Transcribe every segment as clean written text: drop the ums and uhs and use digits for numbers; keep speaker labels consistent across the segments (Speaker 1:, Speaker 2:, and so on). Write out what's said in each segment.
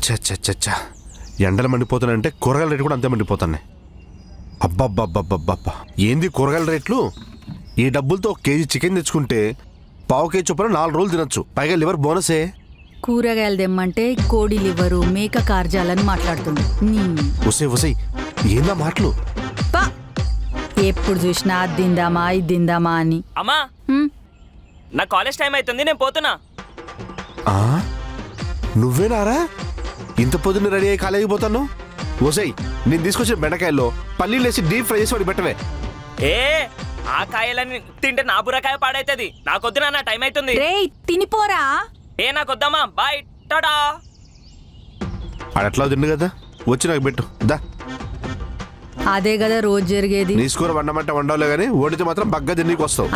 Speaker 1: చచ్చా ఎండలు మండిపోతున్నాయంటే కూరగాయల రేట్లు కూడా అంతే మండిపోతున్నాయి. అబ్బబ్బబ్బబ్బబ్బా ఏంది కూరగాయల రేట్లు? ఈ డబ్బులతో 1 కేజీ చికెన్ తెచ్చుకుంటే 1/2 కేజీ చొప్పున 4 రోజులు తినొచ్చు. పైగా లివర్ బోనసే.
Speaker 2: కూరగాయలు తెమ్మంటే కోడి లివరు మేక కార్జాలని మాట్లాడుతుంది.
Speaker 1: ఒసే ఏందా మాటలు?
Speaker 2: ఎప్పుడు చూసినా అది తిందామా ఇది తిందామా అని.
Speaker 3: అమ్మా నా కాలేజ్ టైం అవుతుంది, నేను పోతున్నా.
Speaker 1: నువ్వేనారా ఇంత పొద్దున్న రెడీ అయ్యి కాలేజీకి పోతాను? ఓసై నేను తీసుకొచ్చిన బెండకాయల్లో పల్లీలు వేసి డీప్ ఫ్రై చేసి వాడి పెట్టవే.
Speaker 3: ఏ ఆ కాయలని తింటే నా బుర్రకాయ పాడైతుంది. నాకొద్దునా, నా టైం అవుతుంది.
Speaker 2: తినిపోరా.
Speaker 3: ఏ నాకొద్దామా, బాయ్ టాటా.
Speaker 1: అట్లా తిండు కదా, వచ్చి నాకు పెట్టు దా.
Speaker 2: అదే కదా రోజు జరిగేది.
Speaker 1: నీ స్కూర వండమంటే వండవులే గానీ ఓడితే మాత్రం బగ్గా తిన్నీకి వస్తావు.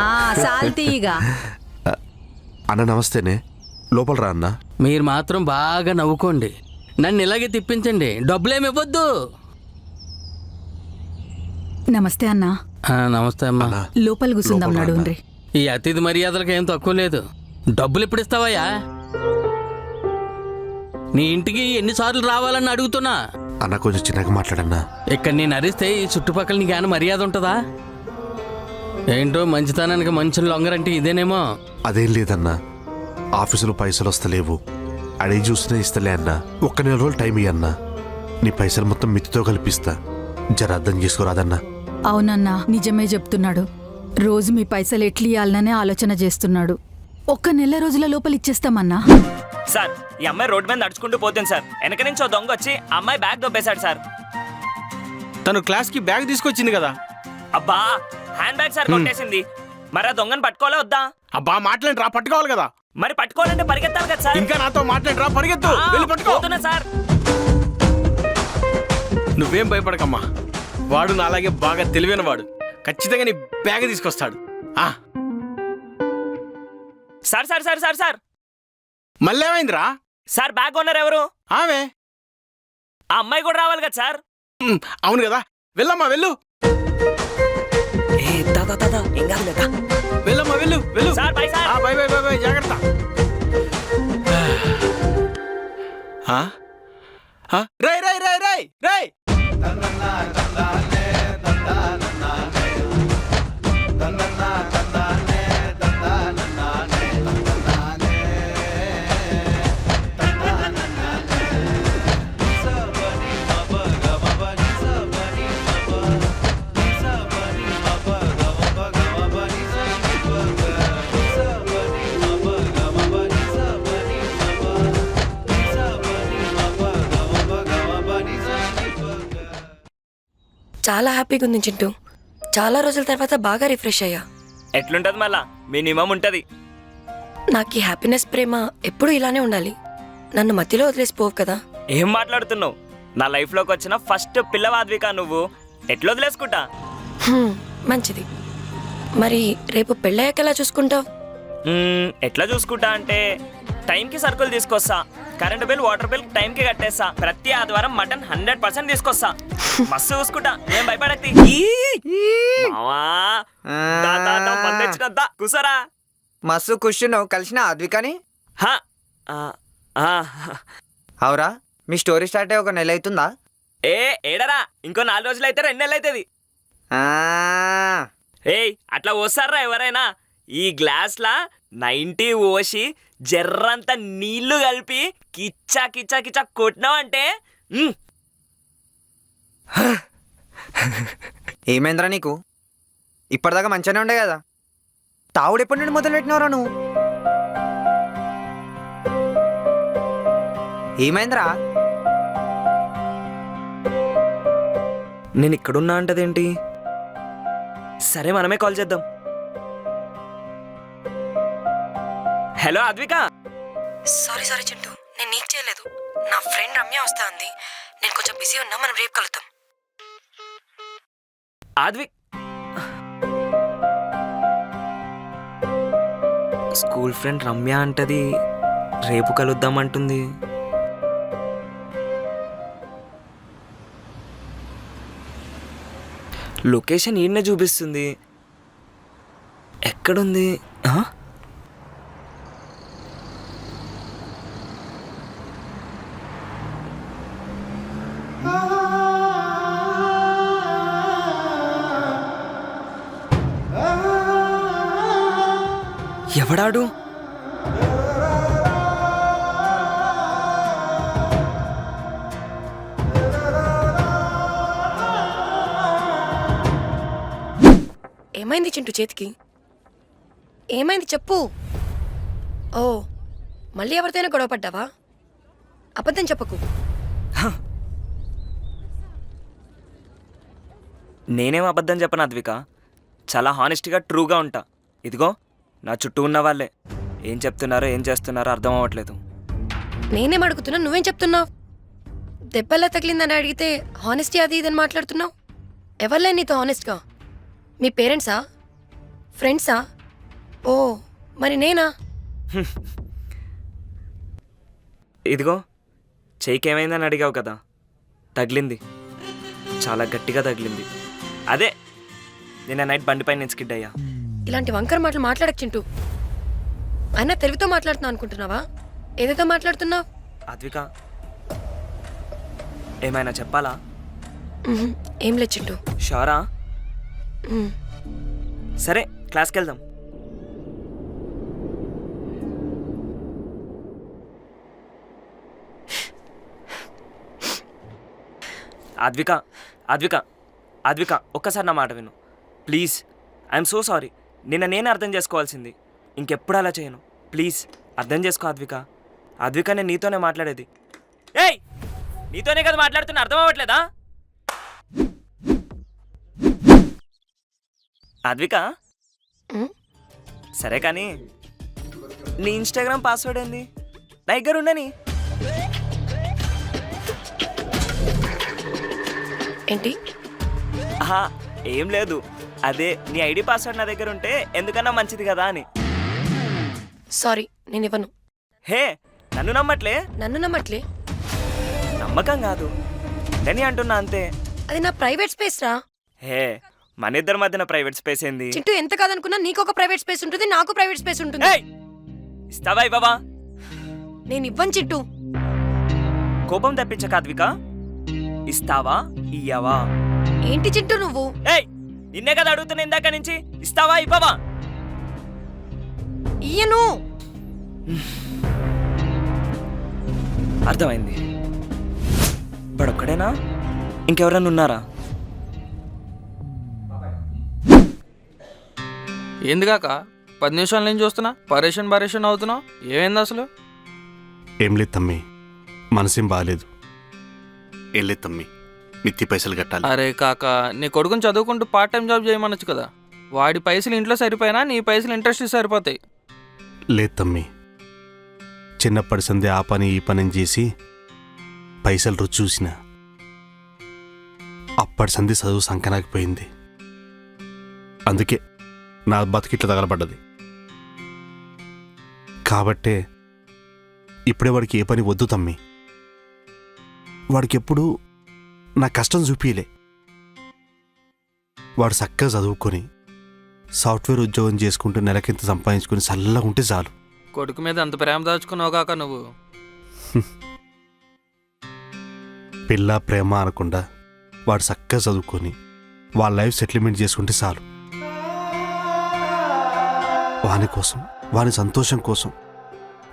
Speaker 1: అన్న నమస్తేనే, లోపల రా అన్న.
Speaker 4: మీరు మాత్రం బాగా నవ్వుకోండి, నన్ను ఇలాగే తిప్పించండి, డబ్బులేమి ఇవ్వద్దు.
Speaker 2: నమస్తే అన్నా.
Speaker 4: నమస్తే అమ్మా.
Speaker 2: లోపల కూర్చుందాం నడుండ్రి.
Speaker 4: ఈ అతిథి మర్యాదలకు ఏం తక్కువ లేదు. డబ్బులు ఎప్పుడు ఇస్తావయ్యా? నీ ఇంటికి ఎన్నిసార్లు రావాలని అడుగుతున్నా.
Speaker 1: అన్న కొంచెం చిన్నగా మాట్లాడన్నా.
Speaker 4: ఇక్కడ నేను అరిస్తే ఈ చుట్టుపక్కల నీకు ఏమైనా మర్యాద ఉంటుందా? ఏంటో మంచితనానికి మనుషులు లొంగరంటే ఇదేనేమో.
Speaker 1: అదేం లేదన్నా, ఆఫీసులో పైసలు వస్తలేవు, అడిగి చూసినా ఇస్తలే అన్నా. 1 నెల రోజులు టైం ఇయ్యన్నా, నీ పైసలు మొత్తం మిత్తితో కల్పిస్తా. జర అర్థం చేసుకోరాదన్నా.
Speaker 2: అవునన్నా, నిజమే చెప్తున్నాడు. రోజు మీ పైసలు ఎట్లు ఇవ్వాలనే ఆలోచన చేస్తున్నాడు. 1 నెల రోజుల లోపల ఇచ్చేస్తామన్నా.
Speaker 3: సార్ ఈ అమ్మాయి రోడ్డు మీద నడుచుకుంటూ పోతుంది సార్. వెనక నుంచి ఓ దొంగ వచ్చి అమ్మాయి బ్యాగ్ దొబ్బేశాడు సార్.
Speaker 5: తను క్లాస్ కి బ్యాగ్ తీసుకొచ్చింది కదా.
Speaker 3: అబ్బా హ్యాండ్ బ్యాగ్ సార్ కొట్టేసింది. మరి ఆ దొంగని పట్టుకోలే వద్దా?
Speaker 5: అబ్బా మాట్లాడి రా, పట్టుకోవాలి కదా.
Speaker 3: మరి పట్టుకోవాలంటే పరిగెత్తాలి కదా సార్.
Speaker 5: ఇంకా నాతో మాట్లాడి రా, పరిగెత్తు, వెళ్ళి పట్టుకోతున్నా
Speaker 3: సార్.
Speaker 5: నువ్వేం భయపడకమ్మా, వాడు నా అలాగే బాగా తెలివైన వాడు. ఖచ్చితంగా నీ బ్యాగ్ తీసుకొస్తాడు.
Speaker 3: Sir sir sir sir sir
Speaker 5: మళ్ళీ ఏమైందిరా?
Speaker 3: సార్ బ్యాగ్ ఓనర్ ఎవరు?
Speaker 5: ఆమె.
Speaker 3: ఆ అమ్మాయి కూడా రావాలి కదా సార్.
Speaker 5: అవును కదా, వెళ్ళమ్మా వెళ్ళు. వెళ్ళమ్మా వెళ్ళు వెళ్ళు.
Speaker 3: Sir by sir.
Speaker 5: By by by by, జాగ్రత్త. రై రై రై రై రై.
Speaker 6: చాలా హ్యాపీగా ఉంది చింటూ. చాలా రోజుల తర్వాత బాగా రిఫ్రెష్ అయ్యా.
Speaker 3: ఎట్లుంటది మళ్ళా, మినిమం ఉంటది.
Speaker 6: నాకు ఈ హ్యాపీనెస్ ప్రేమ ఎప్పుడు ఇలానే ఉండాలి. నన్ను మధ్యలో వదిలేసిపోవు కదా.
Speaker 3: ఏం మాట్లాడుతున్నావు? నా లైఫ్ లోకి వచ్చిన ఫస్ట్ పిల్లవాద్విక నువ్వు. ఎట్లా వదిలేసుకుంటా?
Speaker 6: మంచిది. మరి రేపు పెళ్ళయ్యాక ఎలా చూసుకుంటావు?
Speaker 3: ఎట్లా చూసుకుంటా అంటే, టైంకి సరుకులు తీసుకొస్తా, కరెంట్ బిల్ వాటర్ బిల్ టైంకి కట్టేస్తా, ప్రతి ఆదివారం మటన్ 100% తీసుకొస్తా. మస్తు చూసుకుంటా, ఏం భయపడక్తి. కూసరా.
Speaker 7: మస్తు కూర్చున్నావు, కలిసిన అద్వికాని. అవురా, మీ స్టోరీ స్టార్ట్ అయ్యి 1 నెల అవుతుందా?
Speaker 3: ఏడరా, ఇంకో 4 రోజులు అయితే 2 నెలలు అవుతుంది. ఏయ్ అట్లా పోస్తారా ఎవరైనా? ఈ గ్లాస్లా 90 పోసి జర్రంతా నీళ్లు కలిపి కిచ్చా కిచ్చా కిచ్చా కొట్టినావంటే.
Speaker 7: ఏమైందిరా నీకు? ఇప్పటిదాకా మంచిగానే ఉండే కదా. తావుడు ఎప్పటి నుండి మొదలు పెట్టినవరా నువ్వు? ఏమైందిరా?
Speaker 3: నేను ఇక్కడున్నా అంటదేంటి? సరే మనమే కాల్ చేద్దాం. హలో అద్విక.
Speaker 6: సారీ చింటూ, నేను నీకు చేయలేదు. నా ఫ్రెండ్ రమ్య వస్తా ఉంది. నేను కొంచెం బిజీ ఉన్నా, మనం రేపు కలుద్దాం.
Speaker 3: స్కూల్ ఫ్రెండ్ రమ్య అంటది, రేపు కలుద్దాం అంటుంది. లొకేషన్ ఈయనే చూపిస్తుంది. ఎక్కడుంది? ఎవడాడు?
Speaker 6: ఏమైంది చింటూ చేతికి? ఏమైంది చెప్పు. ఓ మళ్ళీ ఎవరితోనే గొడవ పడ్డావా? అబద్ధం చెప్పకు.
Speaker 3: నేనేం అబద్ధం చెప్పను అద్విక, చాలా హానెస్ట్గా ట్రూగా ఉంటా. ఇదిగో నా చుట్టూ ఉన్న వాళ్ళే ఏం చెప్తున్నారో ఏం చేస్తున్నారో అర్థం అవ్వట్లేదు.
Speaker 6: నేనేం అడుగుతున్నా, నువ్వేం చెప్తున్నావు? దెబ్బలా తగిలిందని అడిగితే హానెస్టీ అది ఇదని మాట్లాడుతున్నావు. ఎవరులే నీతో హానెస్ట్గా? మీ పేరెంట్సా? ఫ్రెండ్సా? ఓ మరి నేనా?
Speaker 3: ఇదిగో చెయ్యికి ఏమైందని అడిగావు కదా, తగిలింది, చాలా గట్టిగా తగిలింది. అదే నిన్న నైట్ బండిపైన నేను స్కిడ్ అయ్యా.
Speaker 6: ఇలాంటి వంకర మాటలు మాట్లాడకు చింటూ. అయినా తెలుగుతో మాట్లాడుతున్నావు అనుకుంటున్నావా? ఏదేదో మాట్లాడుతున్నావు?
Speaker 3: అద్విక ఏమైనా చెప్పాలా?
Speaker 6: ఏం లేదు చింటూ.
Speaker 3: షారా?
Speaker 6: ఉమ్.
Speaker 3: సరే క్లాస్కి వెళ్దాం. అద్విక అద్విక అద్విక ఒక్కసారి నా మాట విను ప్లీజ్. I'm so sorry. నిన్న నేను అర్థం చేసుకోవాల్సింది, ఇంకెప్పుడు అలా చేయను. ప్లీజ్ అర్థం చేసుకో అద్విక. అద్విక నేను నీతోనే మాట్లాడేది. ఏయ్ నీతోనే కదా మాట్లాడుతున్నా, అర్థం అవ్వట్లేదా? అద్విక
Speaker 6: ఉమ్.
Speaker 3: సరే కానీ నీ ఇన్స్టాగ్రామ్ పాస్వర్డ్ ఏంది? నా దగ్గర ఉండని.
Speaker 6: ఏంటి?
Speaker 3: ఆహా ఏం లేదు, అదే నీ ఐడి పాస్వర్డ్ నా దగ్గర ఉంటే ఎందుకన్నా మంచిది కదా అని.
Speaker 6: సారీ నేను ఇవ్వను.
Speaker 3: హే నన్ను నమ్మట్లే?
Speaker 6: నన్ను నమ్మట్లే?
Speaker 3: నమ్మకం కాదు నేను అంటున్నా అంతే.
Speaker 6: అది నా ప్రైవేట్ స్పేస్ రా.
Speaker 3: హే మన ఇద్దరి మధ్యన ప్రైవేట్ స్పేస్ ఏంది?
Speaker 6: చింటూ ఎంత కాదనుకున్నా నీకు ఒక ప్రైవేట్ స్పేస్ ఉంటుంది, నాకు ప్రైవేట్ స్పేస్ ఉంటుంది.
Speaker 3: ఏయ్ ఇస్తావా ఇవ్వవా?
Speaker 6: నేను ఇవ్వను చింటూ.
Speaker 3: కోపం తెప్పించక అద్విక, ఇస్తావా ఇయ్యవా?
Speaker 6: ఏంటి చింటూ నువ్వు?
Speaker 3: ఏయ్ నిన్నే కదా అడుగుతున్నా ఇందాక నుంచి, ఇస్తావా ఇవ్వవా?
Speaker 6: ఇయ్యను.
Speaker 3: అర్థమైంది. బడొక్కడేనా, ఇంకెవరన్నా ఉన్నారా?
Speaker 5: ఎందుకాక 10 నిమిషాల నుంచి చూస్తున్నా పరేషన్ అవుతున్నావు. ఏమైంది అసలు?
Speaker 1: ఏం లేదు తమ్మి, మనసేం బాగాలేదు. ఏం లేదు తమ్మి, మిత్తి పైసలు కట్టాలి.
Speaker 5: అరే కాక, నీ కొడుకుని చదువుకుంటూ పార్ట్ టైం జాబ్ చేయమనొచ్చు కదా. వాడి పైసలు ఇంట్లో సరిపోయినా నీ పైసలు ఇంట్రెస్ట్ సరిపోతాయి.
Speaker 1: లేదు తమ్మి, చిన్నప్పటి సందే ఆ పని ఈ పని చేసి పైసలు రుచి చూసిన అప్పటి సంధి చదువు సంకనాకిపోయింది. అందుకే నా బతికిట్లా తగలబడ్డది. కాబట్టే ఇప్పుడే వాడికి ఏ పని వద్దు తమ్మి. వాడికి ఎప్పుడు నా కష్టం చూపియలే. వాడు చక్కగా చదువుకొని సాఫ్ట్వేర్ ఉద్యోగం చేసుకుంటూ నెలకింత సంపాదించుకుని చల్లగా ఉంటే చాలు.
Speaker 5: కొడుకు మీద అంత ప్రేమ దాచుకున్నావు కాక నువ్వు.
Speaker 1: పిల్ల ప్రేమ అనకుండా వాడు చక్కగా చదువుకొని వాళ్ళ లైఫ్ సెటిల్మెంట్ చేసుకుంటే చాలు. వాని కోసం, వాని సంతోషం కోసం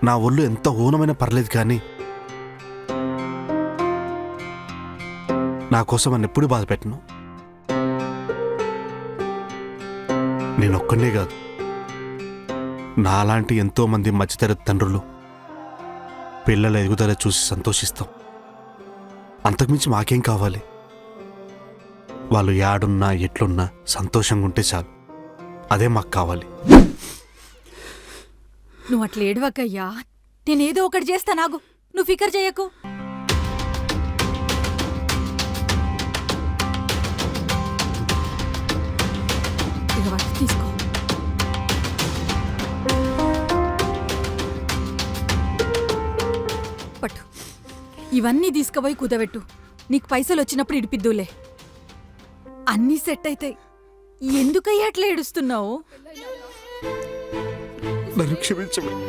Speaker 1: నా ఒళ్ళు ఎంత ఊనమైనా పర్లేదు, కానీ నా కోసం అని ఎప్పుడు బాధ పెట్టను. నేనొక్కనే కాదు, నాలాంటి ఎంతోమంది మధ్యతరగతి తండ్రులు పిల్లల ఎదుగుదల చూసి సంతోషిస్తాం. అంతకుమించి మాకేం కావాలి? వాళ్ళు యాడున్నా ఎట్లున్నా సంతోషంగా ఉంటే చాలు. అదే మాకు కావాలి.
Speaker 2: నువ్వు అట్లా ఏడవకయ్యా, నేనేదో ఒకటి చేస్తా, నాగు, నువ్వు ఫికర్ చేయకు. ఇక వాటి తీసుకో. పట్టు, ఇవన్నీ తీసుకుపోయి కుదబెట్టు. నీకు పైసలు వచ్చినప్పుడు ఇడిపిద్దులే. అన్నీ సెట్ అవుతాయి. ఎందుకయ్యా అట్లా ఏడుస్తున్నావు?
Speaker 1: నన్ను క్షమించమని.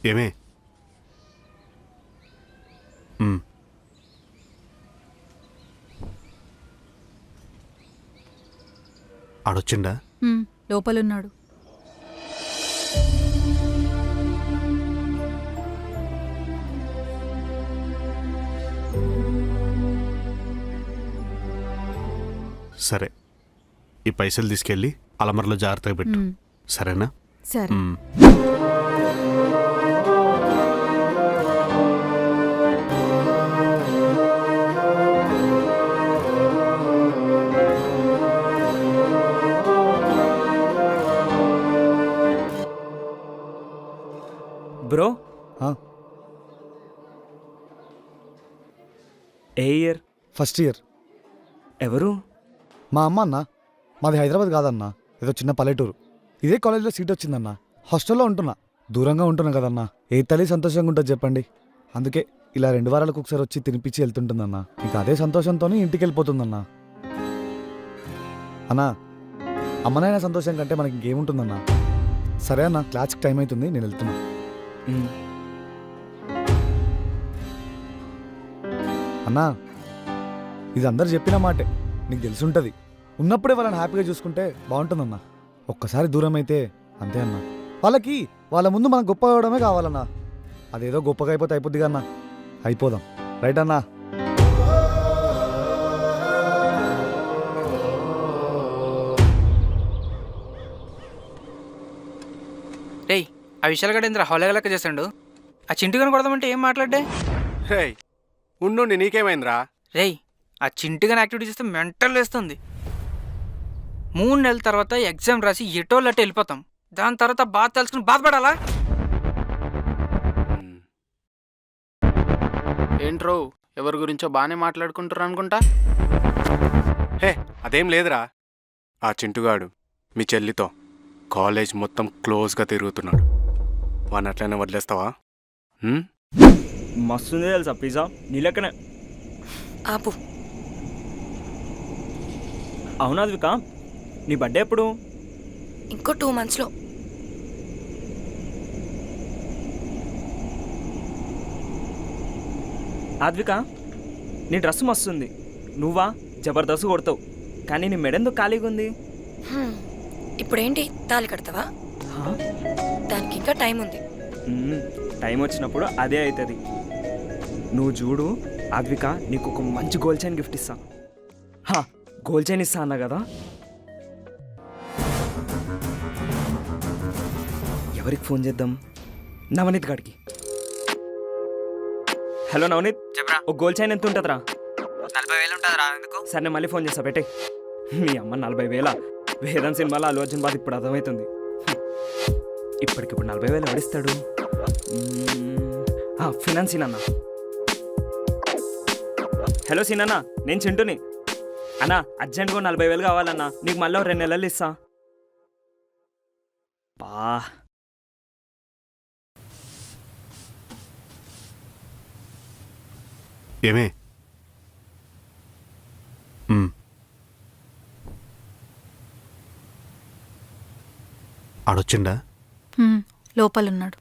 Speaker 1: ఏమే ఉమ్. ఆడొచ్చిండా
Speaker 2: హ్మ్, లోపలున్నాడు.
Speaker 1: సరే ఈ పైసలు తీసుకెళ్ళి అలమరలో జాగ్రత్తగా పెట్టు
Speaker 2: హ్మ్,
Speaker 1: సరేనా
Speaker 2: సరే.
Speaker 1: ఉమ్.
Speaker 3: బ్రో
Speaker 8: ఆ,
Speaker 3: ఏ ఇయర్?
Speaker 8: First year.
Speaker 3: ఎవరు?
Speaker 8: మా అమ్మ అన్న, మాది హైదరాబాద్ కాదన్నా, ఏదో చిన్న పల్లెటూరు. ఇదే కాలేజీలో సీట్ వచ్చిందన్నా. హాస్టల్లో ఉంటున్నా, దూరంగా ఉంటున్నా కదన్నా. ఏ తల్లి సంతోషంగా ఉంటుంది చెప్పండి. అందుకే ఇలా 2 వారాలకు ఒకసారి వచ్చి తినిపించి వెళ్తుంటుందన్నా. ఇంకా అదే సంతోషంతోనే ఇంటికి వెళ్ళిపోతుందన్నా. అన్నా, అమ్మనైనా సంతోషం కంటే మనకి ఇంకేముంటుందన్నా. సరే అన్న, క్లాస్కి టైం అవుతుంది, నేను వెళ్తున్నా.
Speaker 3: మ్,
Speaker 8: అన్నా, ఇది అందరు చెప్పిన మాటే, నీకు తెలుసుంటది. ఉన్నప్పుడే వాళ్ళని హ్యాపీగా చూసుకుంటే బాగుంటుందన్నా. ఒక్కసారి దూరం అయితే అంతే అన్నా. వాళ్ళకి వాళ్ళ ముందు మనం గొప్ప అవడమే కావాలన్నా. అదేదో గొప్పగా అయిపోతే అయిపోద్దిగా అన్నా. అయిపోదాం, రైట్ అన్నా?
Speaker 5: రేయ్, ఆ విషయాలు కూడా ఇంద్ర హౌలగలక్క చేశాడు. ఆ చింటిగాని కొడదామంటే ఏం మాట్లాడే?
Speaker 9: రేయ్ ఉండు నీకేమైందిరా?
Speaker 5: రేయ్, ఆ చింటిగాని యాక్టివిటీ చేస్తే మెంటల్ వేస్తుంది. 3 నెలల తర్వాత ఎగ్జామ్ రాసి ఎటోళ్ళట్టు వెళ్ళిపోతాం. దాని తర్వాత బాధ తెలుసుకుని బాధపడాలా?
Speaker 9: ఏంట్రో ఎవరి గురించో బాగానే మాట్లాడుకుంటారు అనుకుంటా. హే అదేం లేదురా, ఆ చింటుగాడు మీ చెల్లితో కాలేజ్ మొత్తం క్లోజ్గా తిరుగుతున్నాడు. వాడిని అట్లనే వదిలేస్తావా?
Speaker 3: మస్తుంది తెలుసా పిజ్జా, నీ లెక్కనే.
Speaker 6: ఆపు.
Speaker 3: అవునా అద్విక, నీ బర్త్డే ఎప్పుడు?
Speaker 6: ఇంకో 2 monthsలో.
Speaker 3: అద్విక, నీ డ్రెస్ మస్తుంది, నువ్వా జబర్దస్త్ కొడతావు. కానీ నీ మెడెందుకు ఖాళీగా ఉంది?
Speaker 6: ఇప్పుడేంటి, తాళి కడతావా? దానికి ఇంకా టైం ఉంది.
Speaker 3: టైం వచ్చినప్పుడు అదే అవుతుంది. నువ్వు చూడు అద్విక, నీకు ఒక మంచి గోల్డ్ చైన్ గిఫ్ట్ ఇస్తా. గోల్డ్ చైన్ ఇస్తా అన్నా కదా. ఎవరికి ఫోన్ చేద్దాం? నవనీత్ గాడికి. హలో నవనీత్,
Speaker 7: చెప్పరా?
Speaker 3: ఒక గోల్డ్ చైన్ ఎంత ఉంటుందిరా?
Speaker 7: 40,000 ఉంటుంది రా. ఎందుకు?
Speaker 3: సరే నేను మళ్ళీ ఫోన్ చేస్తా, పెట్టే. మీ అమ్మ 40,000? వేదం సినిమాలో అల్లు అర్జున్ బాధ ఇప్పుడు అర్థమవుతుంది. ఇప్పటికిప్పుడు 40,000 ఎవడిస్తాడు? ఫినాన్స్ సీనన్న. హలో సీనన్న, నేను చింటుని. అన్నా అర్జెంట్గా 40,000 కావాలన్నా, నీకు మళ్ళీ 2 నెలలు ఇస్తా. బా
Speaker 1: ఏమే ఉమ్. ఆడొచ్చిండా
Speaker 2: హ్మ్, లోపలున్నాడు.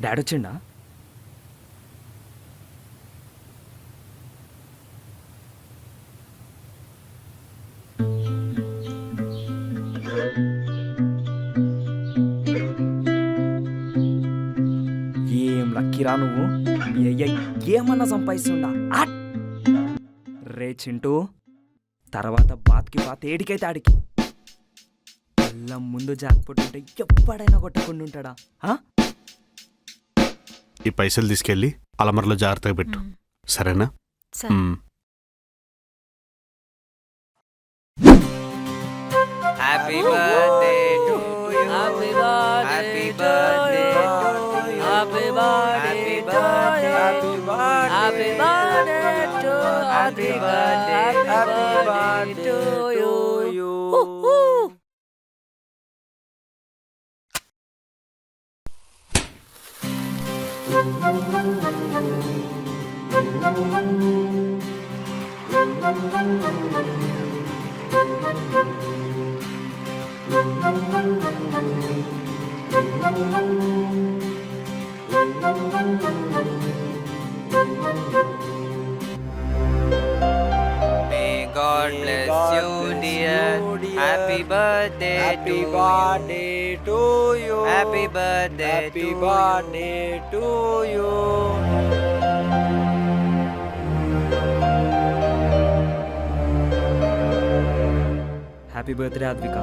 Speaker 3: డాడీ వచ్చిండా? ఏం లక్కీరా నువ్వు, ఏమన్నా సంపాదిస్తుండా? రే చింటూ, తర్వాత బాత్కి బాత్ ఏడికైతే ఆడికి. అల్లం ముందు జాక్పోట్ ఉంటే ఎప్పుడైనా కొట్టకుండా ఉంటాడా?
Speaker 1: ఈ పైసలు తీసుకెళ్ళి అలమరలో జాగ్రత్తగా పెట్టు
Speaker 2: హ్మ్,
Speaker 1: సరేనా
Speaker 2: సరే.
Speaker 1: Um.
Speaker 7: Happy birthday to you. Happy birthday to you. Happy birthday to you. Happy birthday to happy birthday to you. May God bless you, dear. Happy birthday to you. Happy birthday to you.
Speaker 3: Happy birthday Advika.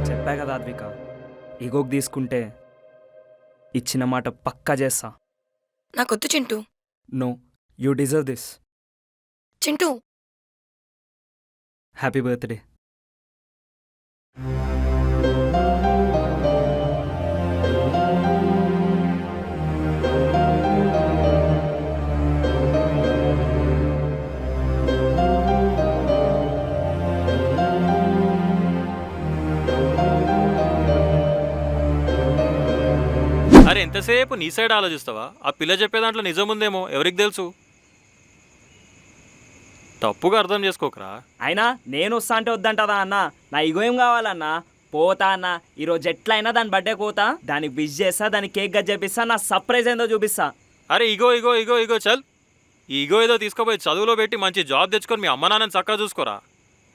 Speaker 3: చెప్పా కదా అద్విక, ఈగోకి తీసుకుంటే ఇచ్చిన మాట పక్కా చేస్తా.
Speaker 6: నాకొద్దు Chintu.
Speaker 3: No, you deserve this.
Speaker 6: Chintu,
Speaker 3: happy birthday.
Speaker 10: అరే ఎంతసేపు నీ సైడ్ ఆలోచిస్తావా? ఆ పిల్ల చెప్పే దాంట్లో నిజం ఉందేమో ఎవరికి తెలుసు? తప్పుగా అర్థం చేసుకోకరా.
Speaker 3: అయినా నేను వస్తా అంటే వద్దంటదా అన్న? నా ఇగో ఏం కావాలన్నా? పోతా అన్న, ఈరోజు ఎట్లయినా దాని బర్త్డే పోతా, దానికి విష్ చేస్తా, దానికి కేక్ గట్ చేపిస్తా, నా సర్ప్రైజ్ ఏందో చూపిస్తా.
Speaker 10: అరే ఇగో ఇగో ఇగో ఇగో చల్, ఈ ఇగో ఏదో తీసుకుపోయి చదువులో పెట్టి మంచి జాబ్ తెచ్చుకొని మీ అమ్మ నాన్నని చక్కగా చూసుకోరా.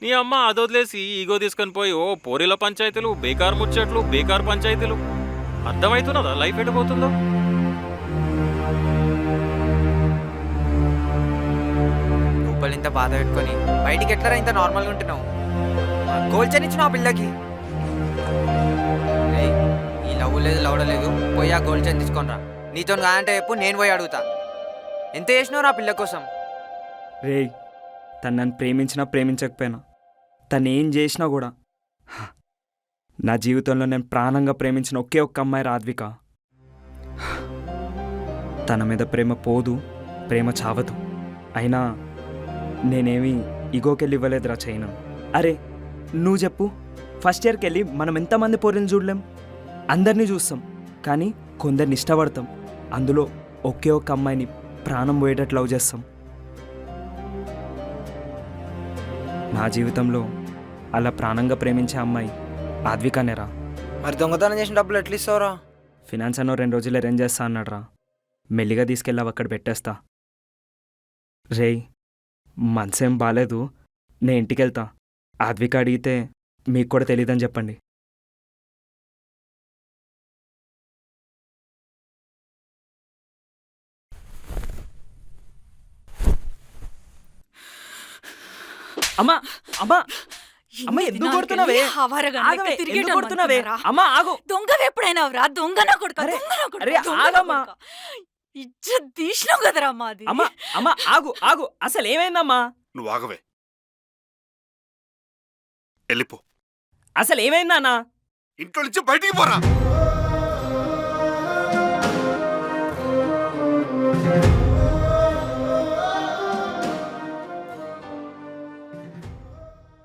Speaker 10: నీ అమ్మ అది వదిలేసి ఈగో తీసుకొని పోయి ఓ పోరీల పంచాయతీలు, బేకార్ ముచ్చట్లు, బేకార్ పంచాయతీలు. అర్థమవుతున్నదా లైఫ్ ఎడిపోతుందో?
Speaker 7: రూపాయలు ఇంత బాధ పెట్టుకొని బయటికి ఎట్లా ఇంత నార్మల్గా ఉంటున్నావు? గోల్డ్ చైన్ ఇచ్చిన ఆ పిల్లకి. ఏయ్, ఈ లవ్ లేదు లవడలేదు, పోయి ఆ గోల్డ్ చైన్ తీసుకొని రా. నీతో కాదంటే చెప్పు, నేను పోయి అడుగుతా. ఎంత చేసినావు ఆ పిల్ల కోసం?
Speaker 3: రేయ్, తను నన్ను ప్రేమించినా ప్రేమించకపోయినా, తను ఏం చేసినా కూడా, నా జీవితంలో నేను ప్రాణంగా ప్రేమించిన ఒకే ఒక్క అమ్మాయి రాధ్విక. తన మీద ప్రేమ పోదు, ప్రేమ చావదు. అయినా నేనేమి ఇగోకెళ్ళి ఇవ్వలేదురా చైనా. అరే నువ్వు చెప్పు, ఫస్ట్ ఇయర్కి వెళ్ళి మనం ఎంతమంది పోరిని చూడలేం? అందరినీ చూస్తాం, కానీ కొందరిని ఇష్టపడతాం. అందులో ఒకే ఒక్క అమ్మాయిని ప్రాణం పోయేటట్లు లవ్ చేస్తాం. నా జీవితంలో అలా ప్రాణంగా ప్రేమించే అమ్మాయి ఆద్వికానేరా.
Speaker 7: మరి దొంగతనం చేసిన డబ్బులు ఎట్లా ఇస్తావురా?
Speaker 3: ఫినాన్స్ అన్నో 2 రోజులు అరేంజ్ చేస్తా అన్నాడు రా. మెల్లిగా తీసుకెళ్ళావు, అక్కడ పెట్టేస్తా. రేయ్, మనసేం బాగాలేదు, నేను ఇంటికి వెళ్తా. ఆద్విక అడిగితే మీకు కూడా తెలియదని చెప్పండి. అమ్మా అమ్మా అమ్మ, ఎందుకు కొడుతున్నావే? ఆగవే, ఎందుకు కొడుతున్నావే? అమ్మా ఆగు.
Speaker 2: దొంగవి ఎప్పుడైనా రా, దొంగన కొడుక,
Speaker 3: అరే,
Speaker 2: దొంగన కొడుక,
Speaker 3: అరే,
Speaker 2: దొంగన
Speaker 3: ఆగమ్మా.
Speaker 2: కొడుక. ఇజ్జత్ తీసినావు కదరా మాది.
Speaker 3: అమ్మా అమ్మా ఆగు ఆగు, అసలు ఏమైందమ్మా?
Speaker 9: నువ్వు ఆగవే, వెళ్ళిపో.
Speaker 3: అసలు ఏమైందన్నా?
Speaker 9: ఇంట్లో నుంచి బయటికి పోరా.